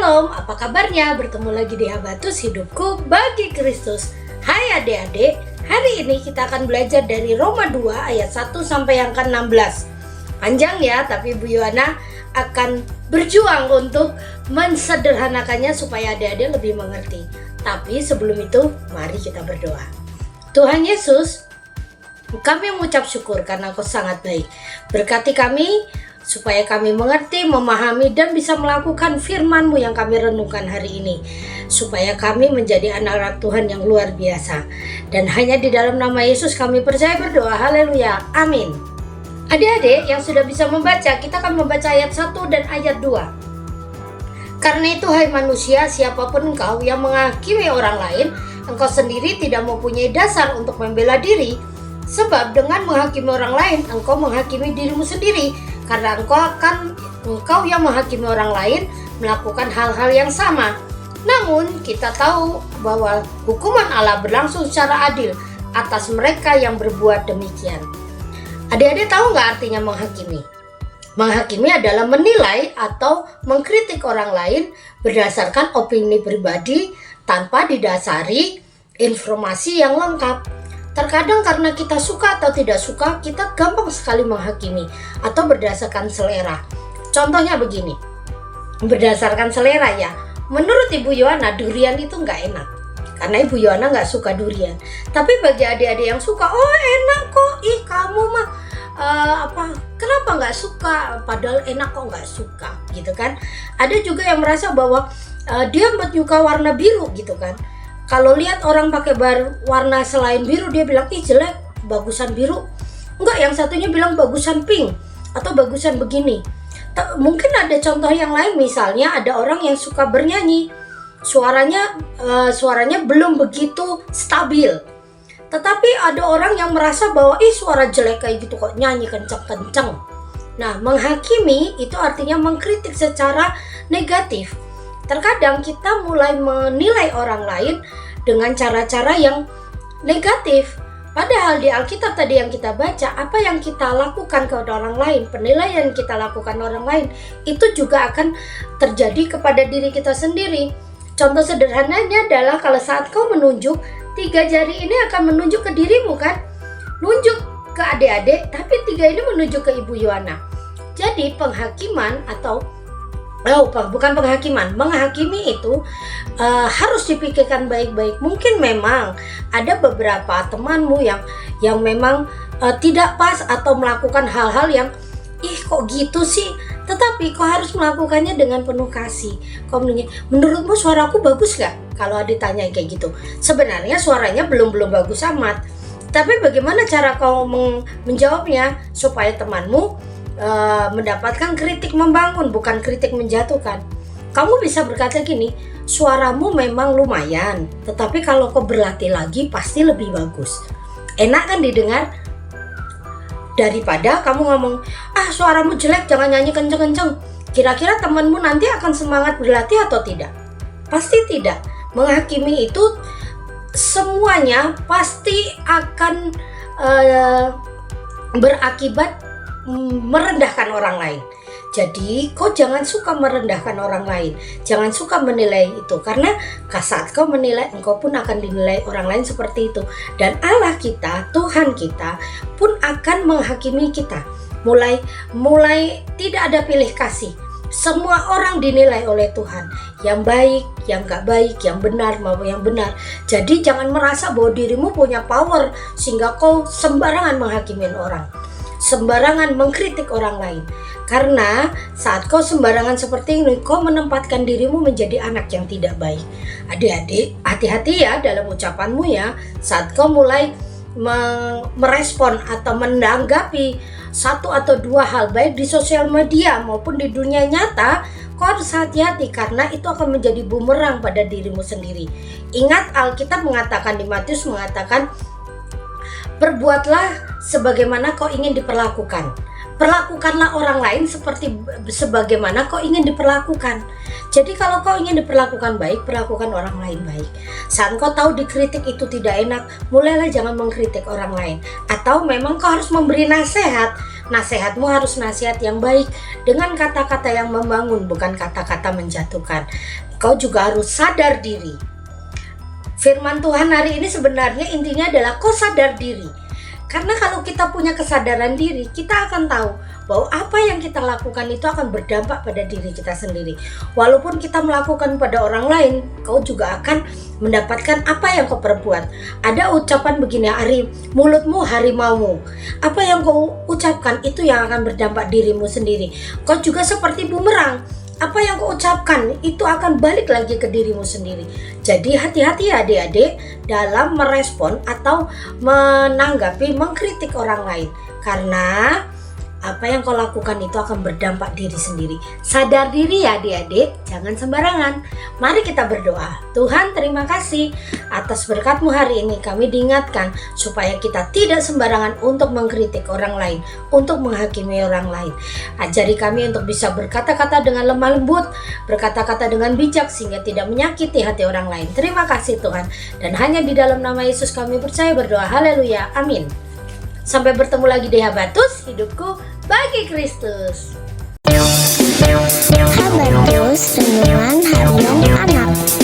Shalom, apa kabarnya? Bertemu lagi di Habatus Hidupku Bagi Kristus. Hai adik-adik, hari ini kita akan belajar dari Roma 2 ayat 1 sampai yang ke-16. Panjang ya, tapi Bu Yohana akan berjuang untuk mensederhanakannya supaya adik-adik lebih mengerti. Tapi sebelum itu, mari kita berdoa. Tuhan Yesus, kami mengucap syukur karena Engkau sangat baik. Berkati kami supaya kami mengerti, memahami, dan bisa melakukan firman-Mu yang kami renungkan hari ini. Supaya kami menjadi anak-anak Tuhan yang luar biasa. Dan hanya di dalam nama Yesus kami percaya berdoa. Haleluya. Amin. Adik-adik yang sudah bisa membaca, kita akan membaca ayat 1 dan ayat 2. Karena itu hai manusia, siapapun engkau yang menghakimi orang lain, engkau sendiri tidak mempunyai dasar untuk membela diri. Sebab dengan menghakimi orang lain, engkau menghakimi dirimu sendiri. Karena engkau yang menghakimi orang lain melakukan hal-hal yang sama. Namun kita tahu bahwa hukuman Allah berlangsung secara adil atas mereka yang berbuat demikian. Adik-adik tahu nggak artinya menghakimi? Menghakimi adalah menilai atau mengkritik orang lain berdasarkan opini pribadi tanpa didasari informasi yang lengkap. Terkadang karena kita suka atau tidak suka, kita gampang sekali menghakimi atau berdasarkan selera. Contohnya begini, berdasarkan selera ya. Menurut Ibu Yohana, durian itu nggak enak. Karena Ibu Yohana nggak suka durian. Tapi bagi adik-adik yang suka, oh enak kok, ih kamu mah kenapa nggak suka? Padahal enak kok nggak suka, gitu kan? Ada juga yang merasa bahwa dia menyuka warna biru, gitu kan? Kalau lihat orang pakai warna selain biru, dia bilang, ih jelek, bagusan biru. Enggak, yang satunya bilang bagusan pink atau bagusan begini. Mungkin ada contoh yang lain, misalnya ada orang yang suka bernyanyi. Suaranya belum begitu stabil. Tetapi ada orang yang merasa bahwa, ih suara jelek kayak gitu kok, nyanyi kenceng-kenceng. Nah, menghakimi itu artinya mengkritik secara negatif. Terkadang kita mulai menilai orang lain dengan cara-cara yang negatif. Padahal di Alkitab tadi yang kita baca, apa yang kita lakukan kepada orang lain, penilaian yang kita lakukan orang lain, itu juga akan terjadi kepada diri kita sendiri. Contoh sederhananya adalah kalau saat kau menunjuk, 3 jari ini akan menunjuk ke dirimu kan? Nunjuk ke adik-adik, tapi 3 ini menunjuk ke Ibu Yohana. Jadi penghakiman atau bukan penghakiman. Menghakimi itu harus dipikirkan baik-baik. Mungkin memang ada beberapa temanmu yang memang tidak pas atau melakukan hal-hal yang kok gitu sih. Tetapi kau harus melakukannya dengan penuh kasih. Kau menurutmu suaraku bagus gak? Kalau ditanya kayak gitu. Sebenarnya suaranya belum bagus amat. Tapi bagaimana cara kau menjawabnya supaya temanmu mendapatkan kritik membangun, bukan kritik menjatuhkan. Kamu bisa berkata gini, suaramu memang lumayan, tetapi kalau kau berlatih lagi pasti lebih bagus. Enak kan didengar? Daripada kamu ngomong, suaramu jelek, jangan nyanyi kenceng-kenceng. Kira-kira temanmu nanti akan semangat berlatih atau tidak? Pasti tidak. Menghakimi itu semuanya pasti akan berakibat merendahkan orang lain. Jadi kau jangan suka merendahkan orang lain, jangan suka menilai itu, karena saat kau menilai, engkau pun akan dinilai orang lain seperti itu. Dan Allah kita, Tuhan kita pun akan menghakimi kita. Mulai tidak ada pilih kasih. Semua orang dinilai oleh Tuhan, yang baik, yang gak baik, yang benar maupun yang benar. Jadi jangan merasa bahwa dirimu punya power sehingga kau sembarangan menghakimi orang, sembarangan mengkritik orang lain. Karena saat kau sembarangan seperti ini, kau menempatkan dirimu menjadi anak yang tidak baik. Adik-adik, hati-hati ya dalam ucapanmu ya. Saat kau mulai merespon atau menanggapi satu atau dua hal baik di sosial media maupun di dunia nyata, kau harus hati-hati karena itu akan menjadi bumerang pada dirimu sendiri. Ingat, Alkitab mengatakan, di Matius mengatakan, perbuatlah sebagaimana kau ingin diperlakukan. Perlakukanlah orang lain sebagaimana kau ingin diperlakukan. Jadi kalau kau ingin diperlakukan baik, perlakukan orang lain baik. Saat kau tahu dikritik itu tidak enak, mulailah jangan mengkritik orang lain. Atau memang kau harus memberi nasihat, Nasihatmu harus nasihat yang baik dengan kata-kata yang membangun, bukan kata-kata menjatuhkan. Kau juga harus sadar diri. Firman Tuhan hari ini sebenarnya intinya adalah kau sadar diri. Karena kalau kita punya kesadaran diri, kita akan tahu bahwa apa yang kita lakukan itu akan berdampak pada diri kita sendiri. Walaupun kita melakukan pada orang lain, kau juga akan mendapatkan apa yang kau perbuat. Ada ucapan begini, mulutmu harimaumu. Apa yang kau ucapkan itu yang akan berdampak dirimu sendiri. Kau juga seperti bumerang. Apa yang kau ucapkan itu akan balik lagi ke dirimu sendiri. Jadi hati-hati ya adik-adik dalam merespon atau menanggapi, mengkritik orang lain. Karena apa yang kau lakukan itu akan berdampak diri sendiri. Sadar diri ya adik-adik, jangan sembarangan. Mari kita berdoa. Tuhan, terima kasih atas berkat-Mu hari ini. Kami diingatkan supaya kita tidak sembarangan untuk mengkritik orang lain, untuk menghakimi orang lain. Ajari kami untuk bisa berkata-kata dengan lemah lembut, berkata-kata dengan bijak sehingga tidak menyakiti hati orang lain. Terima kasih Tuhan. Dan hanya di dalam nama Yesus kami percaya berdoa. Haleluya. Amin. Sampai bertemu lagi di Habatus, hidupku bagi Kristus. Habatus, renungan harian anak.